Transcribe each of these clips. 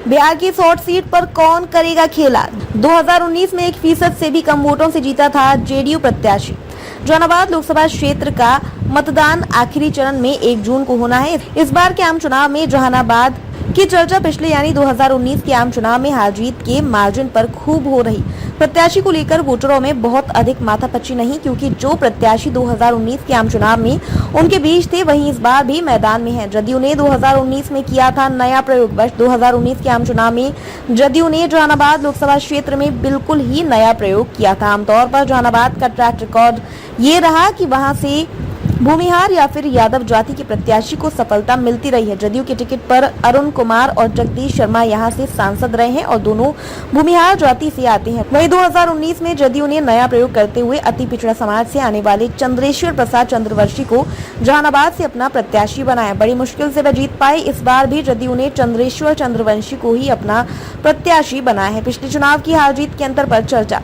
बिहार की 100 सीट पर कौन करेगा खेला। 2019 में 1% से भी कम वोटों से जीता था जेडीयू प्रत्याशी। जहानाबाद लोकसभा क्षेत्र का मतदान आखिरी चरण में 1 जून को होना है। इस बार के आम चुनाव में जहानाबाद की चर्चा पिछले यानी 2019 के आम चुनाव में हार जीत के मार्जिन पर खूब हो रही। प्रत्याशी को लेकर वोटरों में बहुत अधिक माथापच्ची नहीं, क्योंकि जो प्रत्याशी 2019 के आम चुनाव में उनके बीच थे वहीं इस बार भी मैदान में हैं। जदयू ने 2019 में किया था नया प्रयोग। वर्ष 2019 के आम चुनाव में जदयू ने जहानाबाद लोकसभा क्षेत्र में बिल्कुल ही नया प्रयोग किया था। आमतौर पर जहानाबाद का ट्रैक रिकॉर्ड ये रहा कि वहां से भूमिहार या फिर यादव जाति के प्रत्याशी को सफलता मिलती रही है। जदयू के टिकट पर अरुण कुमार और जगदीश शर्मा यहां से सांसद रहे हैं और दोनों भूमिहार जाति से आते हैं। वहीं 2019 में जदयू ने नया प्रयोग करते हुए अति पिछड़ा समाज से आने वाले चंद्रेश्वर प्रसाद चंद्रवंशी को जहानाबाद से अपना प्रत्याशी बनाया। बड़ी मुश्किल से वह जीत पाए। इस बार भी जदयू ने चंद्रेश्वर चंद्रवंशी को ही अपना प्रत्याशी बनाया है। पिछले चुनाव की हार जीत के अंतर पर चर्चा।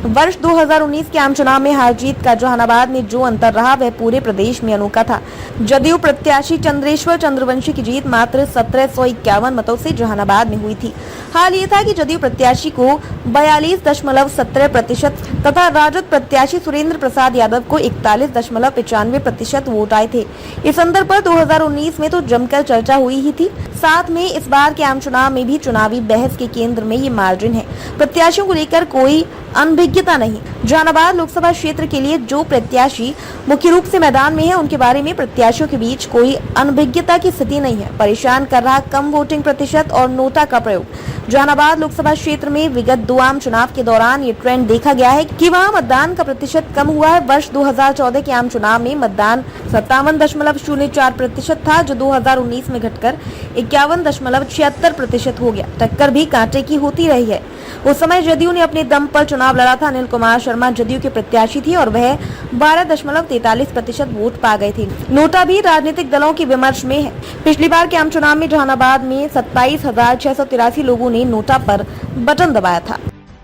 वर्ष 2019 के आम चुनाव में हार जीत का जहानाबाद में जो अंतर रहा वह पूरे प्रदेश में अनोखा था। जदयू प्रत्याशी चंद्रेश्वर चंद्रवंशी की जीत मात्र 1751 मतों से जहानाबाद में हुई थी। हाल ये था कि जदयू प्रत्याशी को 42.17% तथा राजद प्रत्याशी सुरेंद्र प्रसाद यादव को 41.95% वोट आए थे। इस अंतर पर 2019 में तो जमकर चर्चा हुई ही थी। साथ में इस बार के आम चुनाव में भी चुनावी बहस के केंद्र में ये मार्जिन है। प्रत्याशियों को लेकर कोई अनभिज्ञता नहीं। जहानाबाद लोकसभा क्षेत्र के लिए जो प्रत्याशी मुख्य रूप से मैदान में है उनके बारे में प्रत्याशियों के बीच कोई अनभिज्ञता की स्थिति नहीं है। परेशान कर रहा कम वोटिंग प्रतिशत और नोटा का प्रयोग। जहानाबाद लोकसभा क्षेत्र में विगत 2 आम चुनाव के दौरान ये ट्रेंड देखा गया है कि वहां मतदान का प्रतिशत कम हुआ है। वर्ष 2014 के आम चुनाव में मतदान 57.04% था, जो 2019 में घटकर 51.76% हो गया। टक्कर भी कांटे की होती रही है। उस समय जदयू ने अपने दम पर चुनाव लड़ा था। अनिल कुमार शर्मा जदयू के प्रत्याशी थी और वह 12.43% वोट पा गए थे। नोटा भी राजनीतिक दलों की विमर्श में है। पिछली बार के आम चुनाव में जहानाबाद में 27,683 लोगों ने नोटा पर बटन दबाया था।